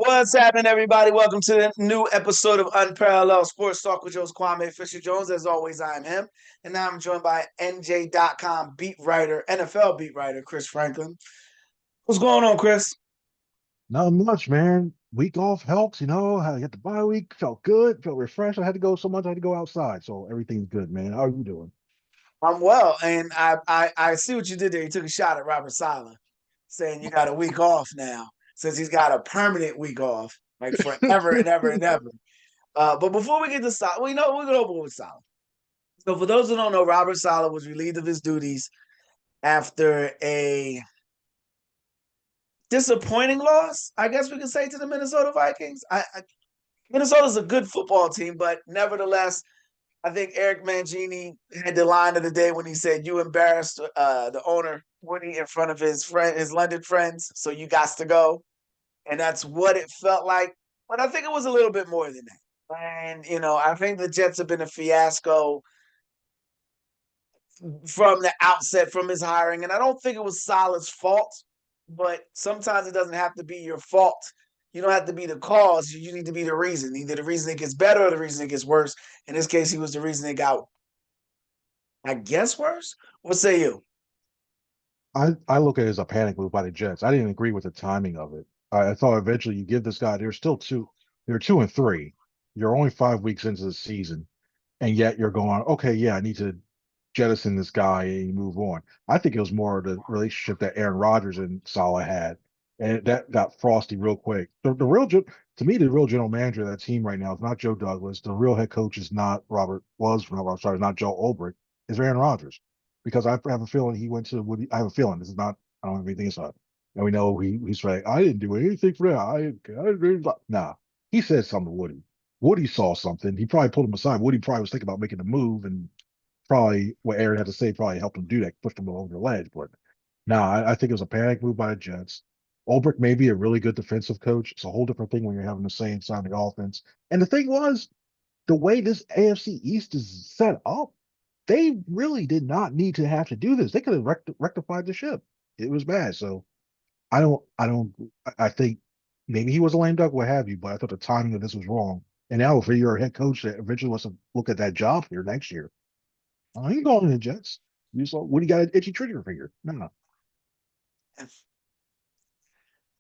What's happening, everybody? Welcome to the new episode of Unparalleled Sports Talk with Joe's Kwame Fisher Jones. As always, I am him. And now I'm joined by NJ.com beat writer, NFL beat writer, Chris Franklin. What's going on, Chris? Not much, man. Week off helps, I get the bye week, felt good, felt refreshed. I had to go so much, I had to go outside. So everything's good, man. How are you doing? I'm well, and I see what you did there. You took a shot at Robert Sala, saying you got a week off now, since he's got a permanent week off, like forever and ever and ever. But before we get to Sala, we're gonna open with Sala. So for those who don't know, Robert Sala was relieved of his duties after a disappointing loss, I guess we could say, to the Minnesota Vikings. Minnesota's a good football team, but nevertheless, I think Eric Mangini had the line of the day when he said, "You embarrassed the owner Woody in front of his London friends, so you got to go." And that's what it felt like. But I think it was a little bit more than that. And I think the Jets have been a fiasco from the outset from his hiring. And I don't think it was Salah's fault, but sometimes it doesn't have to be your fault. You don't have to be the cause. You need to be the reason. Either the reason it gets better or the reason it gets worse. In this case, he was the reason it got, I guess, worse. What say you? I look at it as a panic move by the Jets. I didn't agree with the timing of it. I thought eventually you give this guy, they're 2-3. You're only 5 weeks into the season, and yet you're going, okay, yeah, I need to jettison this guy and move on. I think it was more the relationship that Aaron Rodgers and Salah had, and that got frosty real quick. To me, the real general manager of that team right now is not Joe Douglas. The real head coach is not not Joe Ulbrich. Is Aaron Rodgers, because I have a feeling he went to Woody. I have a feeling this is not. I don't have anything inside. And we know he's like, I didn't do anything for that. Nah, he said something to Woody. Woody saw something. He probably pulled him aside. Woody probably was thinking about making a move, and probably what Aaron had to say probably helped him do that, pushed him over the ledge. But no, I think it was a panic move by the Jets. Ulbrich may be a really good defensive coach. It's a whole different thing when you're having to say inside the offense. And the thing was, the way this AFC East is set up, they really did not need to have to do this. They could have rectified the ship. It was bad. So I think maybe he was a lame duck, what have you, but I thought the timing of this was wrong. And now, for your head coach that eventually wants to look at that job here next year, I ain't going to the Jets. You saw when he got an itchy trigger finger. No.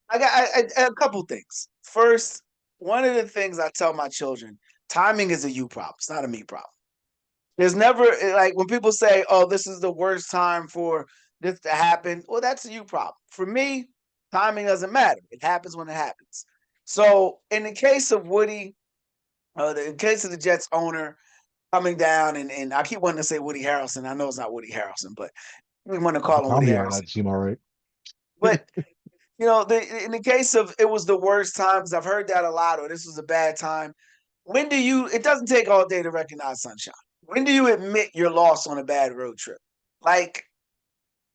I got a couple things. First, one of the things I tell my children: timing is a you problem. It's not a me problem. There's never like when people say, "Oh, this is the worst time for this to happen." Well, that's a you problem. For me, timing doesn't matter. It happens when it happens. So, in the case of Woody, in case of the Jets owner coming down, and I keep wanting to say Woody Harrelson. I know it's not Woody Harrelson, but we want to The call him Woody comedy on Harrelson. that seemed all right. But in the case of it was the worst time because I've heard that a lot, or this was a bad time. When do you? It doesn't take all day to recognize sunshine. When do you admit your loss on a bad road trip? Like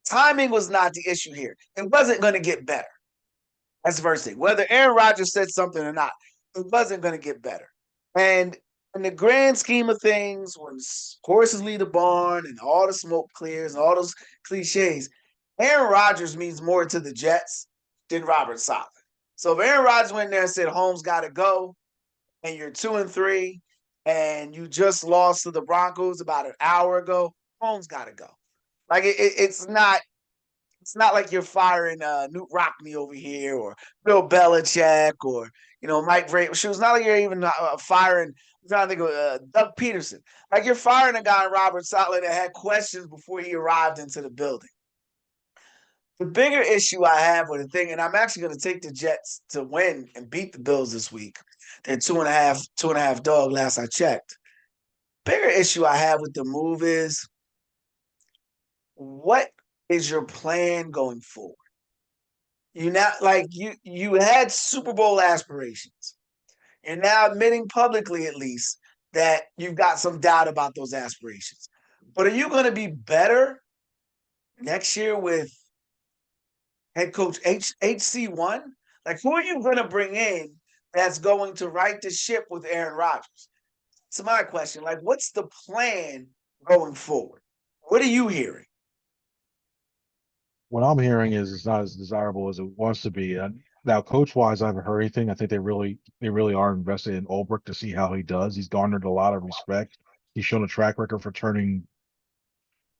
timing was not the issue here. It wasn't going to get better. That's the first thing. Whether Aaron Rodgers said something or not, it wasn't going to get better. And in the grand scheme of things, when horses leave the barn and all the smoke clears and all those cliches, Aaron Rodgers means more to the Jets than Robert Sala. So if Aaron Rodgers went there and said Holmes got to go, and you're 2-3, and you just lost to the Broncos about an hour ago, Holmes got to go. Like it's not like you're firing Newt Rockney over here or Bill Belichick or Mike Vrabel. It's not like you're even firing. I'm trying to think of Doug Peterson. Like you're firing a guy, Robert Sala, that had questions before he arrived into the building. The bigger issue I have with the thing, and I'm actually going to take the Jets to win and beat the Bills this week. They're 2.5 dog last I checked. Bigger issue I have with the move is what is your plan going forward? You now like you had Super Bowl aspirations. You're now admitting publicly at least that you've got some doubt about those aspirations. But are you going to be better next year with head coach HC1? Like who are you going to bring in that's going to right the ship with Aaron Rodgers? So my question, like what's the plan going forward? What are you hearing? What I'm hearing is it's not as desirable as it wants to be. Now, coach wise, I haven't heard anything. I think they really are invested in Ulbrich to see how he does. He's garnered a lot of respect. He's shown a track record for turning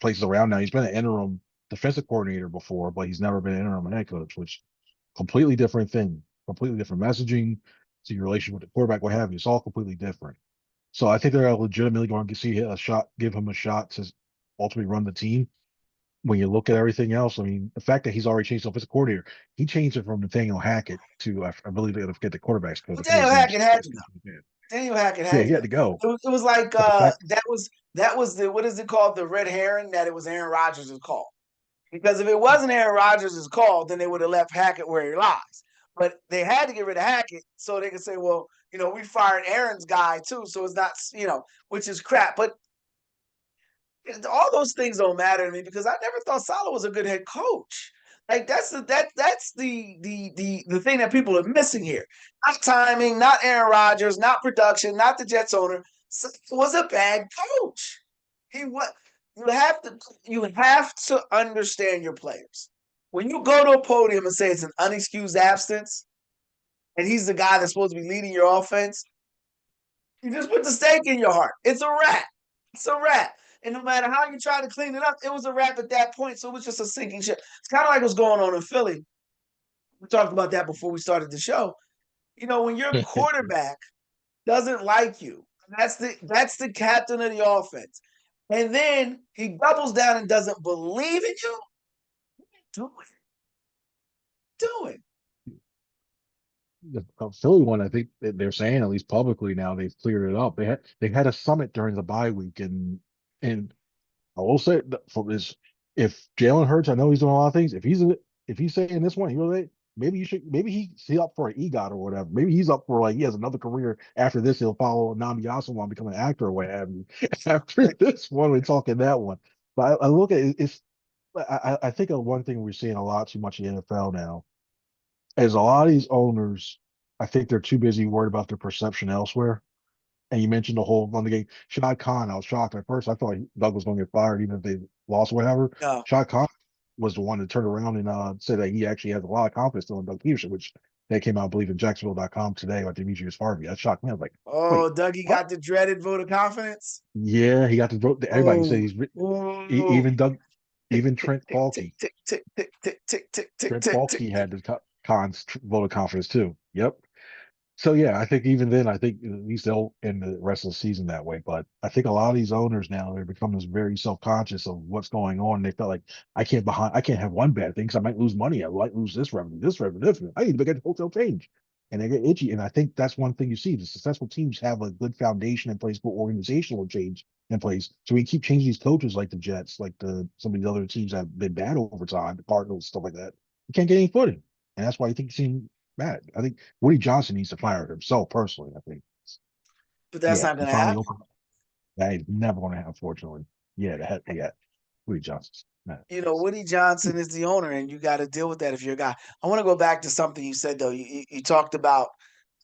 places around. Now he's been an interim defensive coordinator before, but he's never been an interim head coach, which completely different thing, completely different messaging to your relation with the quarterback, what have you. It's all completely different. So I think they're legitimately going to see a shot, give him a shot to ultimately run the team. When you look at everything else, I mean, the fact that he's already changed offensive coordinator, he changed it from Nathaniel Hackett to I believe they're going to forget the quarterback's coach. But I forget Daniel his name. Hackett had to go. Daniel Hackett Yeah, had he to go. had to go. It was like But the fact, that was the what is it called, the red herring, that it was Aaron Rodgers' call. Because if it wasn't Aaron Rodgers' call, then they would have left Hackett where he lies. But they had to get rid of Hackett so they could say, well, we fired Aaron's guy too, so it's not, which is crap. But all those things don't matter to me because I never thought Saleh was a good head coach. Like that's the thing that people are missing here. Not timing, not Aaron Rodgers, not production, not the Jets owner. Saleh was a bad coach. He was. You have to understand your players. When you go to a podium and say it's an unexcused absence, and he's the guy that's supposed to be leading your offense, you just put the stake in your heart. It's a wrap. It's a wrap. And no matter how you try to clean it up, it was a wrap at that point. So it was just a sinking ship. It's kind of like what's going on in Philly. We talked about that before we started the show. When your quarterback doesn't like you, that's the captain of the offense. And then he doubles down and doesn't believe in you. Do it. Do it. the Philly one, I think they're saying at least publicly now they've cleared it up. They had a summit during the bye week, and I will say for this, if Jalen Hurts, I know he's doing a lot of things. If he's saying this one, maybe he's up for an EGOT or whatever. Maybe he's up for like he has another career after this. He'll follow Nami Yasuma, become an actor or what have you. After this one, we're talking that one. But I look at it, it's I think of one thing we're seeing a lot too much in the NFL now is a lot of these owners. I think they're too busy worried about their perception elsewhere. And you mentioned the whole run the game. Shad Khan, I was shocked at first. I thought Doug was going to get fired even if they lost or whatever. No. Shad Khan was the one that turned around and said that he actually has a lot of confidence still in Doug Peterson, which they came out, I believe, in Jacksonville.com today about Demetrius Harvey. That shocked me. I was like, Oh, wait, Dougie what? got the dreaded vote of confidence. Yeah, he got the vote. Everybody said Oh, he's oh. even Doug, Tick, even tick, Trent tick, tick, Baalke. tick, tick, tick, tick, tick, tick, tick, Trent tick, tick, Baalke tick. had the Khan's vote of confidence too. Yep. So yeah, I think even then, I think at least they'll end the rest of the season that way. But I think a lot of these owners now they're becoming very self-conscious of what's going on. They felt like I can't have one bad thing because I might lose money. I might lose this revenue, this revenue, this revenue. I need to get the hotel change, and they get itchy. And I think that's one thing you see: the successful teams have a good foundation in place for organizational change in place. So we keep changing these coaches like the Jets, like some of the other teams that have been bad over time, the Cardinals, stuff like that. You can't get any footing, and that's why you think you see bad. I think Woody Johnson needs to fire himself personally. I think, But that's yeah, not he going to finally happen. opened. That is never going to happen, fortunately. Yeah, yeah, Woody Johnson. Nah. Woody Johnson is the owner, and you got to deal with that if you're a guy. I want to go back to something you said though. You talked about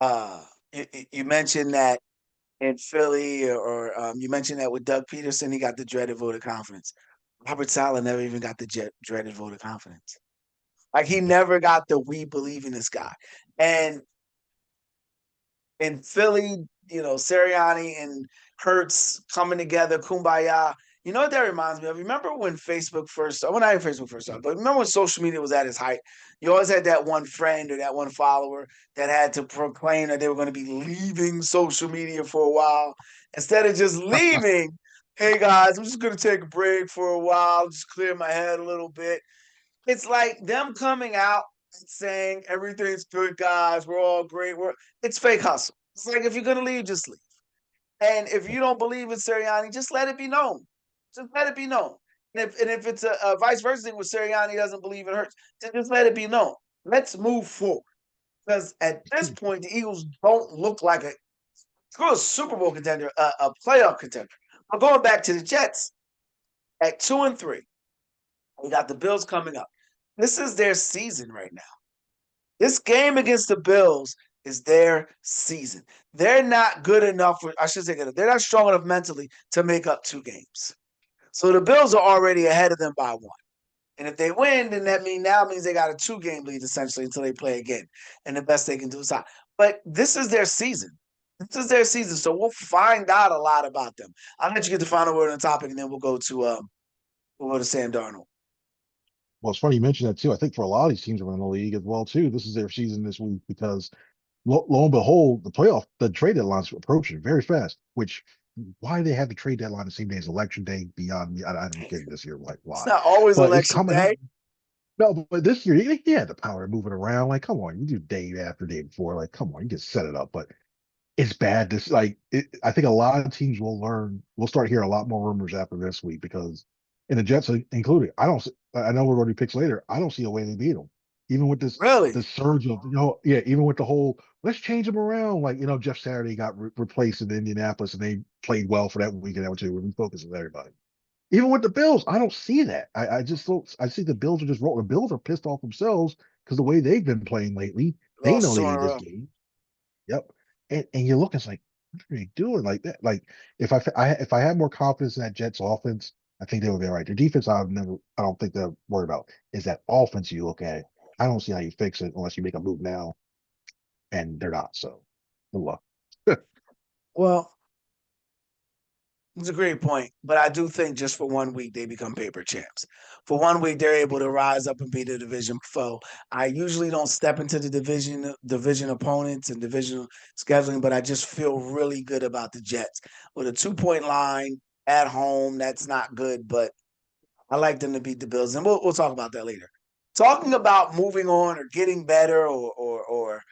you mentioned that in Philly, or you mentioned that with Doug Peterson, he got the dreaded vote of confidence. Robert Saleh never even got the dreaded vote of confidence. Like he never got the we believe in this guy. And in Philly, Sirianni and Hurts coming together, kumbaya. You know what that reminds me of? Remember when Facebook first started? Well, not even Facebook first started, but remember when social media was at its height? You always had that one friend or that one follower that had to proclaim that they were going to be leaving social media for a while. Instead of just leaving, hey guys, I'm just going to take a break for a while, just clear my head a little bit. It's like them coming out and saying everything's good, guys. We're all great. It's fake hustle. It's like if you're gonna leave, just leave. And if you don't believe in Sirianni, just let it be known. Just let it be known. And if it's a vice versa thing where Sirianni doesn't believe in Hurts, then just let it be known. Let's move forward. Because at this point, the Eagles don't look like a Super Bowl contender, a playoff contender. I'm going back to the Jets at 2-3. We got the Bills coming up. This is their season right now. This game against the Bills is their season. They're not good enough. I should say good. They're not strong enough mentally to make up 2 games. So the Bills are already ahead of them by 1. And if they win, then that means they got a 2-game lead essentially until they play again. And the best they can do is high. But this is their season. This is their season. So we'll find out a lot about them. I'll let you get the final word on the topic, and then we'll go to Sam Darnold. Well, it's funny you mentioned that too. I think for a lot of these teams around the league as well too, this is their season this week because lo and behold, the trade deadline's approaching very fast. Which why they have the trade deadline the same day as election day beyond me, I don't get this year like It's why, not always but it's election coming up. day. No, but this year he had the power of moving around. Like, come on, you do day after day before. Like, come on, you can set it up. But it's bad. I think a lot of teams will learn. We'll start hearing a lot more rumors after this week because, and the Jets included. I know we're going to be picks later. I don't see a way they beat them, even with Really? this surge of yeah, even with the whole let's change them around. Like Jeff Saturday got replaced in Indianapolis and they played well for that week and that too. We focus on everybody. Even with the Bills, I don't see that. I just don't. I see the Bills are just rolling. The Bills are pissed off themselves because the way they've been playing lately, they Lost know two they in a need this row. game. Yep. And you look, it's like, what are they doing like that? Like, if I had more confidence in that Jets offense, I think they would be all right. Their defense, I don't think they're worried about. Is that offense you look at it? I don't see how you fix it unless you make a move now, and they're not. So, good luck. Well, it's a great point, but I do think just for 1 week they become paper champs. For 1 week they're able to rise up and be the division foe. I usually don't step into the division opponents and division scheduling, but I just feel really good about the Jets with a 2 point line at home. That's not good, but I like them to beat the Bills, and we'll talk about that later. Talking about moving on or getting better or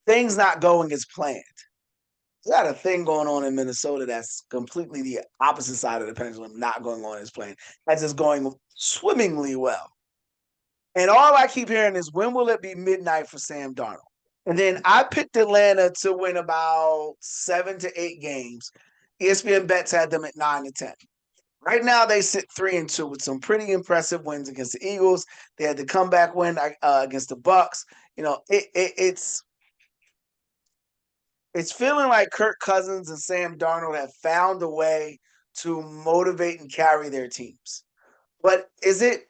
things not going as planned. Got a thing going on in Minnesota that's completely the opposite side of the pendulum, not going on as planned. That's just going swimmingly well. And all I keep hearing is when will it be midnight for Sam Darnold? And then I picked Atlanta to win about 7 to 8 games. ESPN bets had them at 9 to 10. Right now, they sit 3-2 with some pretty impressive wins against the Eagles. They had the comeback win against the Bucks. It's feeling like Kirk Cousins and Sam Darnold have found a way to motivate and carry their teams. But is it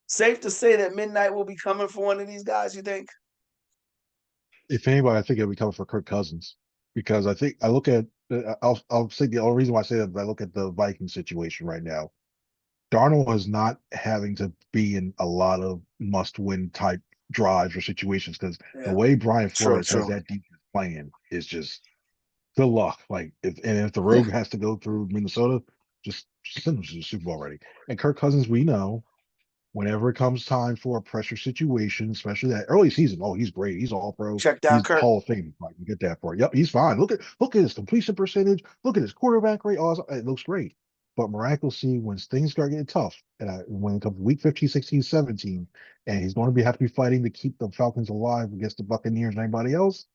safe to say that midnight will be coming for one of these guys, you think? If anybody, I think it'll be coming for Kirk Cousins because I think I look at. I'll say the only reason why I say that is I look at the Vikings situation right now. Darnold is not having to be in a lot of must-win type drives or situations because the Yeah, way Brian true, Flores has true. that defense playing is just good luck. Like if the rogue has to go through Minnesota, just send them to the Super Bowl already. And Kirk Cousins, we know whenever it comes time for a pressure situation, especially that early season, oh, he's great. He's all pro. Check down He's Kirk. Hall of Fame. Right, you get that for it. Yep, he's fine. Look at his completion percentage. Look at his quarterback rate. Oh, it looks great. But miraculously, when things start getting tough, when it comes to week 15, 16, 17, and he's going to have to be fighting to keep the Falcons alive against the Buccaneers and anybody else,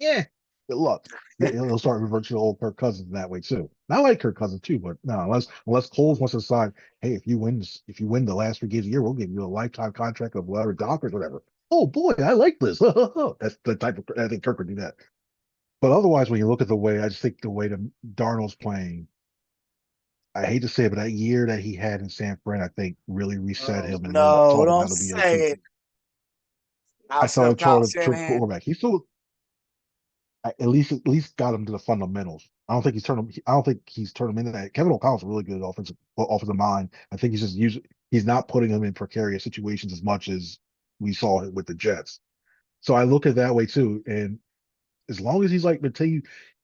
yeah, good luck. He'll start reverting to the old Kirk Cousins in that way too. And I like Kirk Cousins too, but no, unless Coles wants to decide, hey, if you win the last 3 games of the year, we'll give you a lifetime contract of whatever doctors, whatever. Oh boy, I like this. That's the type of I think Kirk would do that. But otherwise, when you look at the way, I just think the way the Darnold's playing, I hate to say it, but that year that he had in San Fran, I think really reset Oh, him and really no, taught him how don't to be a say true. it. I Kyle, thought Kyle taught a true Shanahan. quarterback. He still at least got him to the fundamentals. I don't think he's turned him into that. Kevin O'Connell's a really good offensive mind. I think he's not putting him in precarious situations as much as we saw with the Jets. So I look at it that way too. And as long as he's like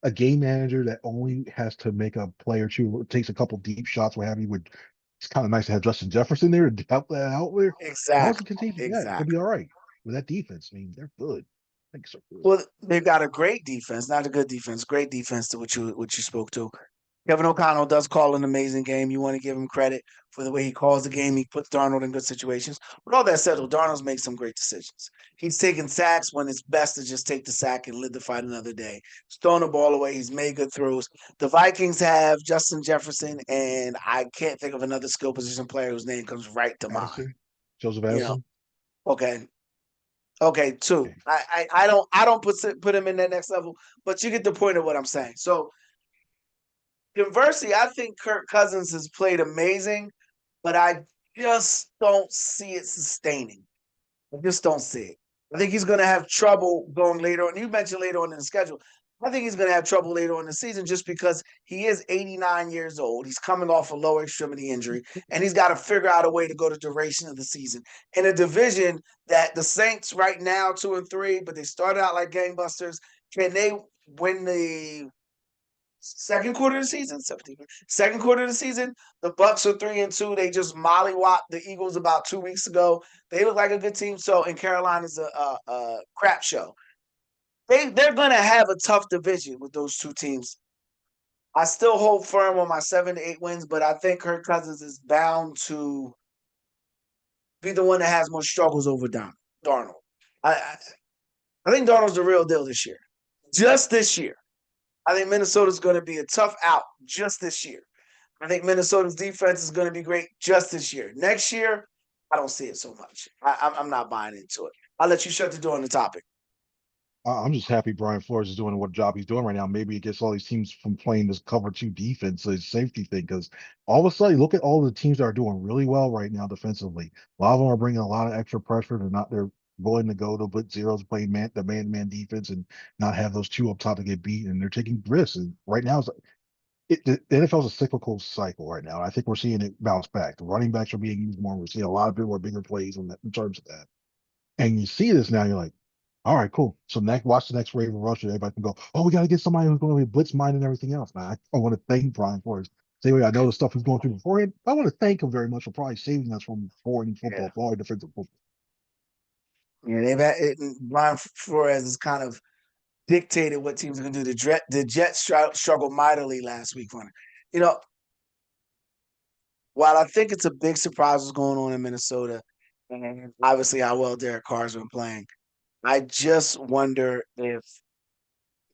a game manager that only has to make a play or two, takes a couple deep shots, what have you, would it's kind of nice to have Justin Jefferson there to help that out there. As long as he Exactly. continues to do that, he'll be Exactly. all right. With that defense, I mean, they're good. I think so good. Well, they've got a great defense, not a good defense, great defense to what you spoke to. Kevin O'Connell does call an amazing game. You want to give him credit for the way he calls the game. He puts Darnold in good situations. With all that said, Darnold's made some great decisions. He's taken sacks when it's best to just take the sack and live to fight another day. He's thrown the ball away. He's made good throws. The Vikings have Justin Jefferson, and I can't think of another skill position player whose name comes right to mind. Addison, Joseph You know, Addison. okay, okay, two. Okay. I don't put him in that next level, but you get the point of what I'm saying. So conversely, I think Kirk Cousins has played amazing, but I just don't see it sustaining. I just don't see it. I think he's going to have trouble going later on. You mentioned later on in the schedule. I think he's going to have trouble later on in the season just because he is 89 years old. He's coming off a lower extremity injury, and he's got to figure out a way to go the duration of the season in a division that the Saints right now 2-3, but they started out like gangbusters. Can they win the second quarter of the season? 17. Second quarter of the season, the Bucks are 3-2. They just mollywopped the Eagles about 2 weeks ago. They look like a good team. So, and Carolina's a crap show. They're going to have a tough division with those two teams. I still hold firm on my 7 to 8 wins, but I think Kirk Cousins is bound to be the one that has more struggles over Darnold. I, I think Darnold's the real deal this year. Just this year. I think Minnesota's going to be a tough out just this year. I think Minnesota's defense is going to be great just this year. Next year, I don't see it so much. I'm not buying into it. I'll let you shut the door on the topic. I'm just happy Brian Flores is doing what job he's doing right now. Maybe it gets all these teams from playing this cover two defense, this safety thing. Because all of a sudden, look at all the teams that are doing really well right now defensively. A lot of them are bringing a lot of extra pressure. They're willing to go to blitz zeros, playing the man-to-man defense, and not have those two up top to get beat. And they're taking risks. And right now, the NFL is a cyclical cycle right now. I think we're seeing it bounce back. The running backs are being used more. We're seeing a lot of bigger plays in terms of that. And you see this now, you're like, all right, cool. So watch the next wave of Russia. Everybody can go, oh, we got to get somebody who's going to be blitz mind and everything else. Now, I want to thank Brian for his. Same way I know the stuff he's going through beforehand. I want to thank him very much for probably saving us from boring Yeah. football, boring defensive football. Yeah, they've had it, Brian Flores has kind of dictated what teams are going to do. The Jets struggled mightily last week on it. You know, while I think it's a big surprise what's going on in Minnesota, and obviously how well Derek Carr's been playing, I just wonder if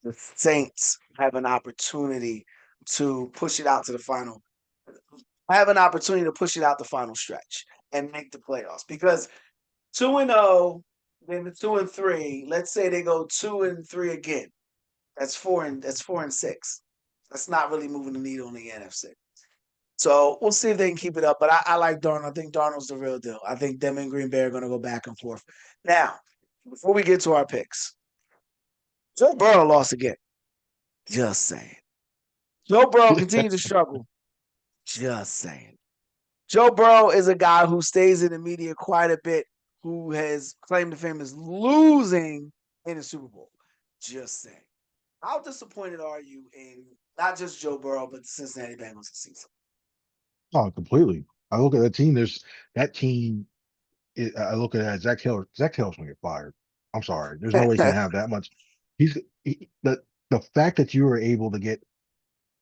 the Saints have an opportunity to push it out to the final. Have an opportunity to push it out the final stretch and make the playoffs because 2-0, then the 2-3. Let's say they go 2-3 again. That's 4-6. That's not really moving the needle in the NFC. So we'll see if they can keep it up. But I like Darnold. I think Darnold's the real deal. I think them and Green Bay are going to go back and forth. Now, before we get to our picks, Joe Burrow lost again. Just saying. Joe Burrow continues to struggle. Just saying. Joe Burrow is a guy who stays in the media quite a bit, who has claimed to fame as losing in the Super Bowl. Just saying. How disappointed are you in not just Joe Burrow, but the Cincinnati Bengals this season? Oh, completely. I look at that team. There's that team. I look at that. Zach Taylor. Zach Taylor's going to get fired. I'm sorry. There's no way he's going to have that much. The fact that you were able to get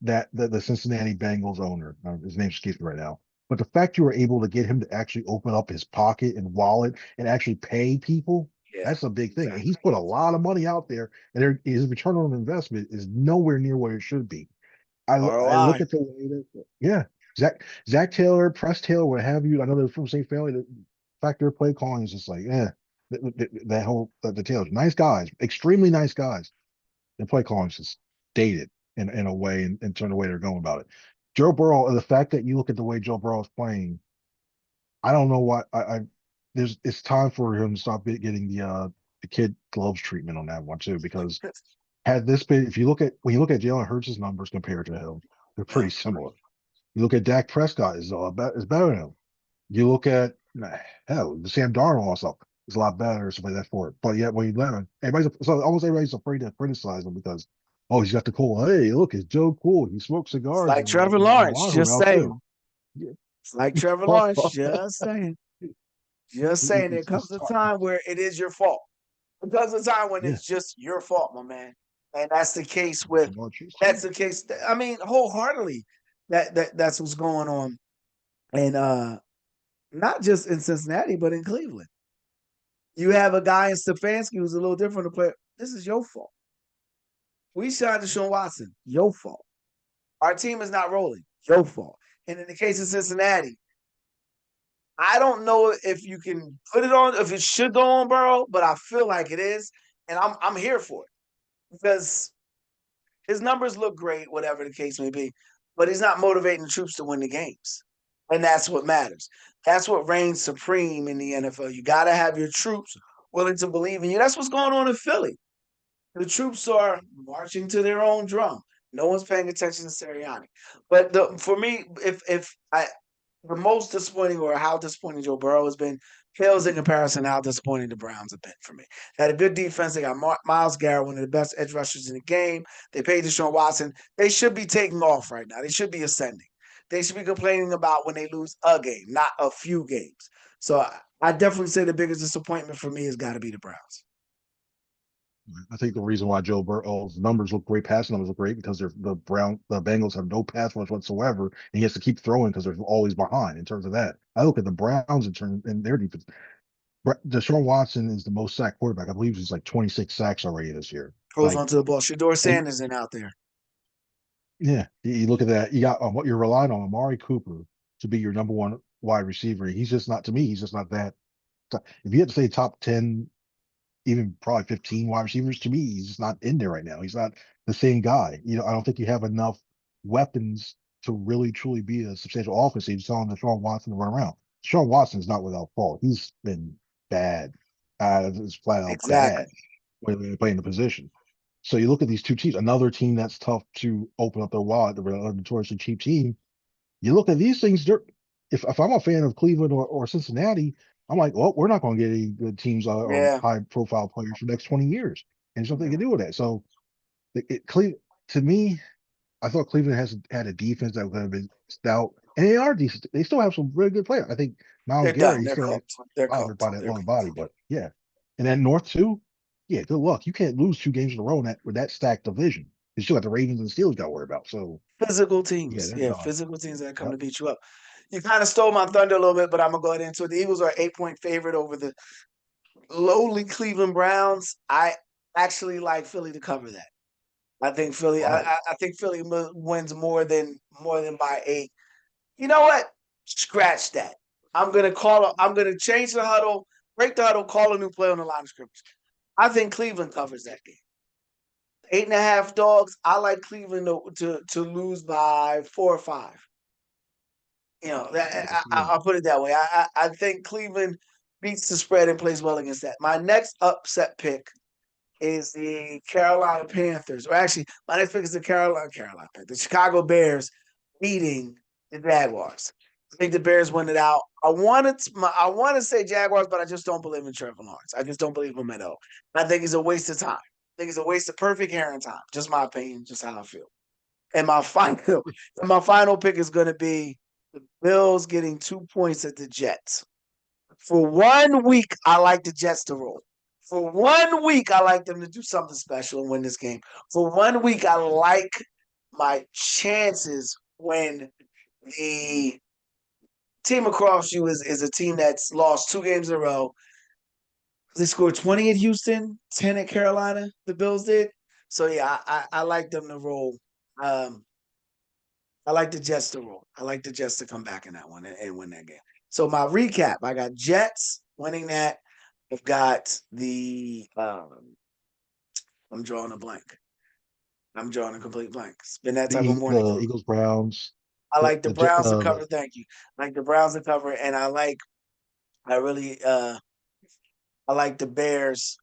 the Cincinnati Bengals owner, his name escapes me right now, but the fact you were able to get him to actually open up his pocket and wallet and actually pay people, Yeah, that's a big thing. And exactly. he's put a lot of money out there, and his return on investment is nowhere near where it should be. I ROI. look at the way that, yeah, Zach Taylor, Press Taylor, what have you. I know they're from the same family. The fact their play calling is just like, yeah, that whole the Taylors, nice guys, extremely nice guys. Their play calling is just dated in a way, in terms of the way they're going about it. Joe Burrow, the fact that you look at the way Joe Burrow is playing, I don't know what there's. It's time for him to stop getting the kid gloves treatment on that one too, because had this been, if you look at when you look at Jalen Hurts' numbers compared to him, they're pretty similar. You look at Dak Prescott is better than him. You look at hell, the Sam Darnold also is a lot better, something like that for it. But yet when you let him, almost everybody's afraid to criticize him because he's got the cool. Hey, look, it's Joe Cool. He smokes It's cigars like Trevor in the Lawrence. locker room Just now too. saying. It's like Trevor Lawrence. Just saying. Just saying. There comes It's a time where it is your fault. There comes a time when yeah, it's just your fault, my man. And that's the case it's with. Jamar Chase That's too. the case. I mean, wholeheartedly. That's what's going on, and not just in Cincinnati, but in Cleveland. You have a guy in Stefanski who's a little different to play. This is your fault. We signed Deshaun Watson. Your fault. Our team is not rolling. Your fault. And in the case of Cincinnati, I don't know if you can put it on, if it should go on Burrow, but I feel like it is, and I'm here for it because his numbers look great, whatever the case may be, but he's not motivating the troops to win the games. And that's what matters. That's what reigns supreme in the NFL. You got to have your troops willing to believe in you. That's what's going on in Philly. The troops are marching to their own drum. No one's paying attention to Sirianni. But for me, if I the most disappointing or how disappointing Joe Burrow has been pales in comparison to how disappointing the Browns have been for me. They had a good defense. They got Myles Garrett, one of the best edge rushers in the game. They paid Deshaun Watson. They should be taking off right now. They should be ascending. They should be complaining about when they lose a game, not a few games. So I definitely say the biggest disappointment for me has got to be the Browns. I think the reason why Joe Burrow's numbers look great, passing numbers look great, because the Bengals have no pass rush whatsoever, and he has to keep throwing because they're always behind in terms of that. I look at the Browns in terms in their defense. Deshaun Watson is the most sacked quarterback. I believe he's like 26 sacks already this year. Holds Like, on to the ball. Shador and Sanders in out there. yeah, you look at that. You got what you're relying on Amari Cooper to be your number one wide receiver. He's just not, to me. He's just not that. If you had to say top 10, even probably 15 wide receivers, to me, he's just not in there right now. He's not the same guy. I don't think you have enough weapons to really truly be a substantial offense. He's telling Deshaun Watson to run around. Deshaun Watson is not without fault. He's been bad. It's flat out Exactly. bad when they're playing the position. So you look at these two teams, another team that's tough to open up their wallet, the notoriously cheap team. You look at these things, if I'm a fan of Cleveland or Cincinnati, I'm like, well, we're not going to get any good teams or Yeah. high profile players for the next 20 years. And there's nothing they Yeah. can do with that. So to me, I thought Cleveland has had a defense that would have been stout, and they are decent. They still have some really good players. I think Miles They're Garrett, done. he's They're still cooked. They're bothered cooked. by that They're lower cooked. body, but yeah. And then North too, yeah, good luck. You can't lose 2 games in a row with that stacked division. You still got the Ravens and Steelers got to worry about. So Physical yeah, teams. they're Yeah, done. physical teams that come Yep. to beat you up. You kind of stole my thunder a little bit, but I'm gonna go ahead into it. The Eagles are 8-point favorite over the lowly Cleveland Browns. I actually like Philly to cover that. I think Philly. I, Wow. I I think Philly wins more than by 8. You know what? Scratch that. I'm gonna change the huddle, break the huddle, call a new play on the line of scrimmage. I think Cleveland covers that game. 8.5 dogs. I like Cleveland to lose by 4 or 5. I can see that. I'll put it that way. I think Cleveland beats the spread and plays well against that. My next upset pick is the Carolina Panthers. Or actually, my next pick is the Carolina Panthers. The Chicago Bears beating the Jaguars. I think the Bears win it out. I want to say Jaguars, but I just don't believe in Trevor Lawrence. I just don't believe him at all. I think he's a waste of time. I think he's a waste of perfect herring time. Just my opinion, just how I feel. And my final pick is going to be the Bills getting 2 points at the Jets. For 1 week, I like the Jets to roll. For 1 week, I like them to do something special and win this game. For 1 week, I like my chances when the team across you is a team that's lost 2 games in a row. They scored 20 at Houston, 10 at Carolina, the Bills did. So, yeah, I like them to roll. Um, I like the Jets to roll. I like the Jets to come back in that one and win that game. So my recap: I got Jets winning that. I've got the. I'm drawing a blank. I'm drawing a complete blank. It's been that type of morning The for me. Eagles, Browns, I like the Browns to the cover. Thank you. I like the Browns to cover, and I like. I really. I like the Bears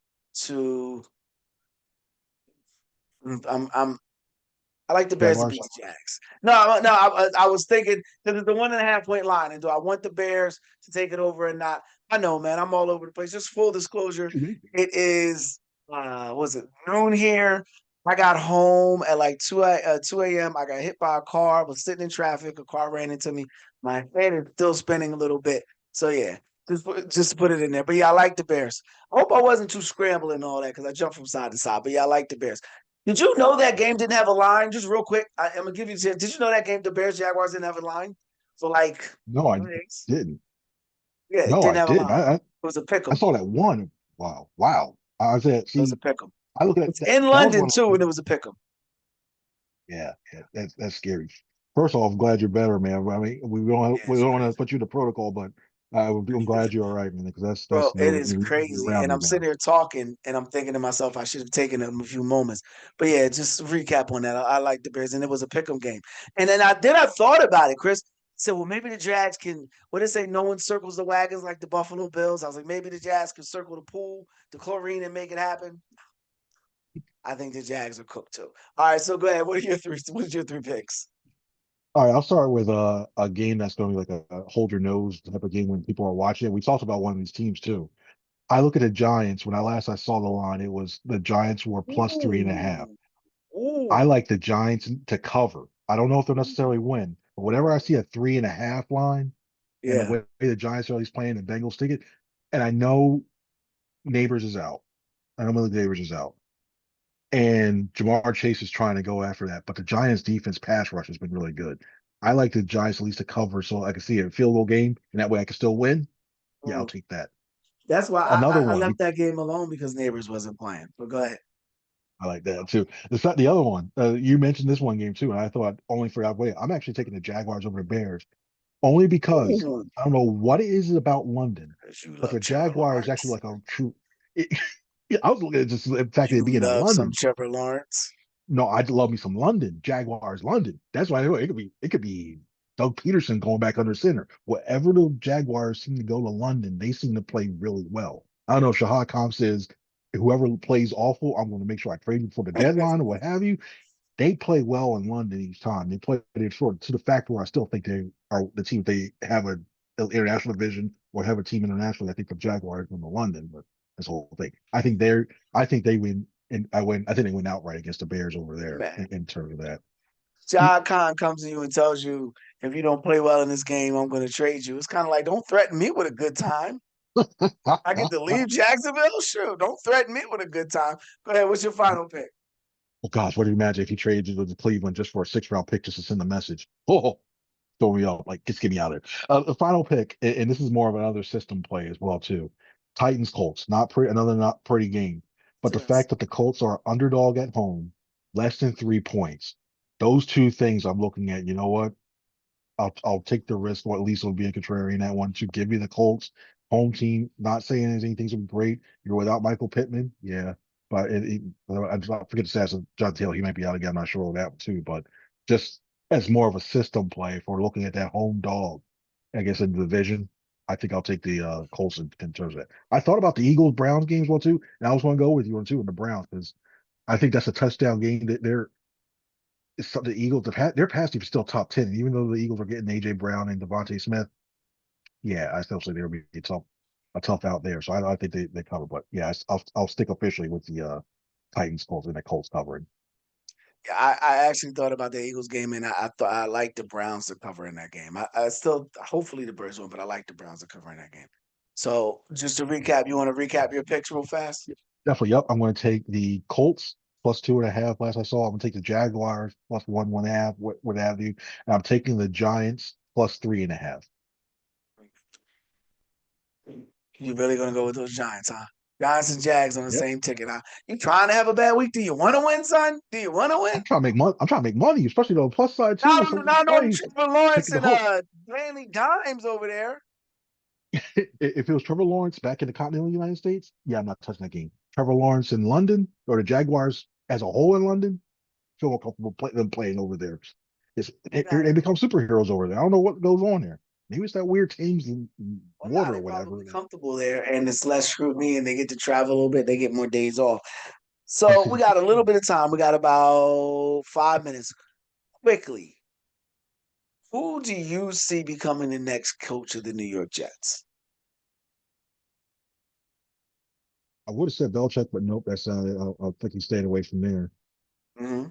to. I'm I like the Bears to beat Jaguars. the Jags. No, no, I was thinking because it's the 1.5 point line, and do I want the Bears to take it over or not? I know, man. I'm all over the place. Just full disclosure, it is was it noon here? I got home at like 2 a.m. I got hit by a car. Was sitting in traffic. A car ran into me. My head is still spinning a little bit. So yeah, just to put it in there. But yeah, I like the Bears. I hope I wasn't too scrambling and all that because I jumped from side to side. But yeah, I like the Bears. Did you know that game didn't have a line? Just real quick, I'm gonna give you a chance. Did you know that game, the Bears Jaguars didn't have a line for like No, I 3 days? didn't. Yeah, it No, didn't I have a didn't. line. I It was a pick 'em. I saw that one. Wow, wow. I said, It was a see, pick 'em. I look at It's that. in That was London one of too, those. and it was a pick 'em. Yeah, yeah, that's scary. First off, I'm glad you're better, man. I mean, Yeah, we it's don't want to crazy. put you in the protocol, but I'm glad you're all right, man. Because Bro, that's it no, is you need to be crazy. around And you, I'm man. sitting here talking and I'm thinking to myself, I should have taken a few moments. But yeah, just to recap on that. I like the Bears, and it was a pick 'em game. And then I thought about it, Chris. So well, maybe the Jags can. What they say? No one circles the wagons like the Buffalo Bills. I was like, maybe the Jags can circle the pool, the chlorine, and make it happen. I think the Jags are cooked too. All right, so go ahead. What are your three? What are your three picks? All right, I'll start with a game that's going to be like a hold your nose type of game when people are watching it. We talked about one of these teams too. I look at the Giants. When I saw the line, it was the Giants were plus 3.5. Ooh, I ooh, like the Giants to cover. I don't know if they'll necessarily win, but whenever I see a 3.5 line and the yeah. way the Giants are always playing, the Bengals take it, and I know Neighbors is out. I know Malik Neighbors is out. And Jamar Chase is trying to go after that. But the Giants defense pass rush has been really good. I like the Giants at least to cover so I can see a field goal game and that way I can still win. Yeah, I'll Mm. take that. That's why Another I one, left that game alone because Neighbors wasn't playing. But go ahead. I like that too. The other one, you mentioned this one game too, and I thought only forgot. Wait, I'm actually taking the Jaguars over the Bears only because Ooh, I don't know what it is about London, 'cause you but the love Trevor Jaguars actually Lawrence. like a true. It, yeah, I was looking at just the fact that it You being in love some London. Trevor Lawrence. No, I'd love me some London, Jaguars, London. That's why I know it could be Doug Peterson going back under center. Whatever the Jaguars seem to go to London, they seem to play really well. I don't know if Shahad Khan says whoever plays awful, I'm going to make sure I trade him for the deadline or what have you. They play well in London each time. They play it short to the fact where I still think they are the team. If they have an international division or have a team internationally, I think the Jaguars win the London. But this whole thing, I think they're. I think they win, and I win. I think they win outright against the Bears over there Man, in terms of that. John Khan comes to you and tells you, if you don't play well in this game, I'm going to trade you. It's kind of like, don't threaten me with a good time. I get to leave Jacksonville? Sure. Don't threaten me with a good time. Go ahead. What's your final pick? Oh gosh, what do you imagine if he traded with Cleveland just for a 6 round pick just to send a message? Oh, throw me off, like just get me out of there. The final pick, and this is more of another system play as well too. Titans Colts, another not pretty game, but the Yes. fact that the Colts are underdog at home, less than 3 points, those two things I'm looking at. You know what? I'll take the risk, or at least it'll be a contrarian that one to give me the Colts home team. Not saying anything, things will be great. You're without Michael Pittman, yeah, but I forget to say John Taylor. He might be out again. I'm not sure of that one too, but just as more of a system play, if we're looking at that home dog, I guess in the division, I think I'll take the Colts in terms of that. I thought about the Eagles Browns games well too, and I was going to go with you on too in the Browns because I think that's a touchdown game that the Eagles their pass team is still top 10. And even though the Eagles are getting AJ Brown and Devontae Smith, yeah, I still say they'll be a tough out there. So I think they cover. But yeah, I'll stick officially with the Titans Colts and the Colts covering. Yeah, I actually thought about the Eagles game, and I thought I liked the Browns to cover in that game. I still, hopefully, the Birds win, but I like the Browns to cover in that game. So, just to recap, you want to recap your picks real fast? Definitely, yep. I'm going to take the Colts plus 2.5. Last I saw, I'm going to take the Jaguars plus 1.5. What have you? And I'm taking the Giants plus 3.5. You really gonna go with those Giants, huh? Giants and Jags on the Yep. same ticket, huh? You trying to have a bad week? Do you want to win, son? Do you want to win? I'm trying to make money. I'm trying to make money, especially on the plus side too. Not With on, some of these not on plays, Trevor Lawrence taking the and hook. Danny Dimes over there. If it was Trevor Lawrence back in the continental United States, yeah, I'm not touching that game. Trevor Lawrence in London or the Jaguars as a whole in London, feel more comfortable them playing over there. They become superheroes over there. I don't know what goes on there. Maybe it's that weird Thames Well, nah, water or they're whatever. probably comfortable there, and it's less scrutiny, and they get to travel a little bit. They get more days off. So we got a little bit of time. We got about 5 minutes. Quickly, who do you see becoming the next coach of the New York Jets? I would have said Belichick, but nope. I think he's staying away from there. Hmm.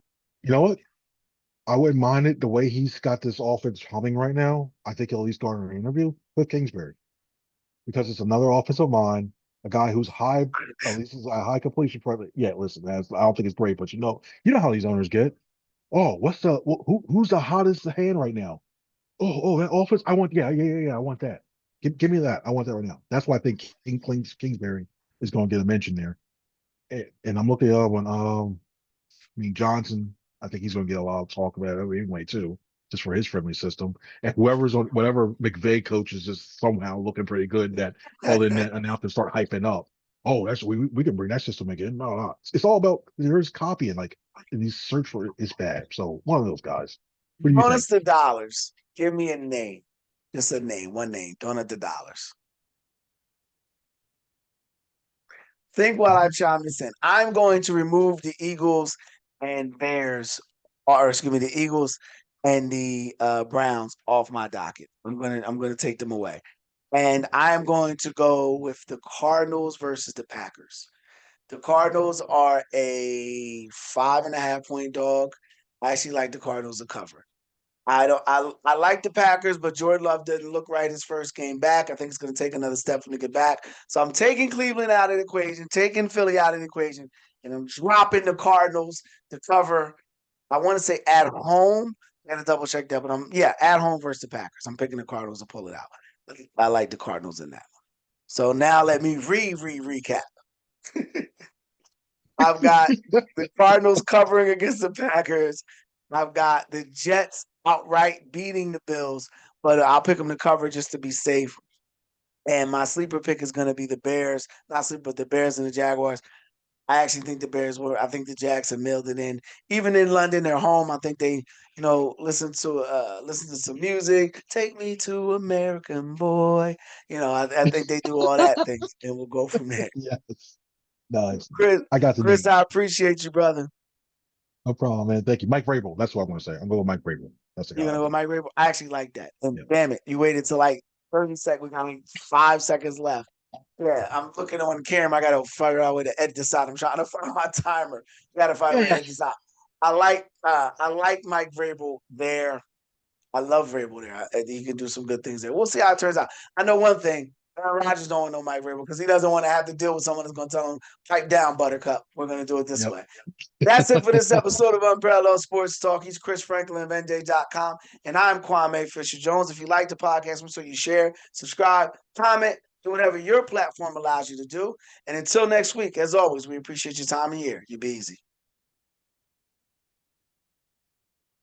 You know what? I wouldn't mind it the way he's got this offense humming right now. I think he'll at least garner an interview with Kingsbury because it's another offensive mind, a guy who's high, at least is a high completion rate. Yeah, listen, I don't think it's great, but you know how these owners get. Oh, who's the hottest hand right now? Oh, that offense. I want, yeah. I want that. Give me that. I want that right now. That's why I think Kingsbury is going to get a mention there. And I'm looking at the other one. I mean Johnson. I think he's going to get a lot of talk about it anyway too, just for his friendly system. And whoever's on whatever McVay coach is just somehow looking pretty good that all the announcers start hyping up. Oh, that's we can bring that system again. No. It's all about there's copying. Like these search for is bad. So one of those guys. What do you Bonus think? the dollars. Give me a name. Just a name, one name. Don't have the dollars. Think while I chime this in. I'm going to remove the Eagles and Bears, or excuse me, the Eagles and the Browns off my docket. I'm gonna take them away, and I'm going to go with the Cardinals versus the Packers. The Cardinals are a 5.5 point dog. I actually like the Cardinals to cover. I don't. I like the Packers, but Jordan Love didn't look right his first game back. I think it's going to take another step for him to get back. So I'm taking Cleveland out of the equation, taking Philly out of the equation, and I'm dropping the Cardinals to cover. I want to say at home. I got to double check that, but at home versus the Packers. I'm picking the Cardinals to pull it out. I like the Cardinals in that one. So now let me recap. I've got the Cardinals covering against the Packers. I've got the Jets outright beating the Bills, but I'll pick them to cover just to be safe. And my sleeper pick is going to be the Bears, not sleeper, but the Bears and the Jaguars. I actually think the Bears were. I think the Jags have mailed it in. Even in London, they're home. I think they, listen to some music. Take me to American Boy. I think they do all that things, and we'll go from there. Yes. Nice. Chris, I got the Chris, name. I appreciate you, brother. No problem, man. Thank you. Mike Vrabel. That's what I'm going to say. I'm going with Mike Vrabel. That's the You're guy I gonna go think. Mike Rabel? I actually like that. And Yeah. damn it, you waited till like 30 seconds. We got like 5 seconds left. Yeah, I'm looking on camera. I gotta figure out a way to edit this out. I'm trying to find my timer. Gotta find a way to Yeah. edit this out. I like Mike Vrabel there. I love Vrabel there. He can do some good things there. We'll see how it turns out. I know one thing. Aaron Rodgers don't want no Mike Vrabel because he doesn't want to have to deal with someone that's going to tell him, pipe down, Buttercup. We're going to do it this Yep. way. That's it for this episode of Unparalleled Sports Talk. He's Chris Franklin of NJ.com, and I'm Kwame Fisher Jones. If you like the podcast, make sure you share, subscribe, comment, do whatever your platform allows you to do. And until next week, as always, we appreciate your time and year. You be easy.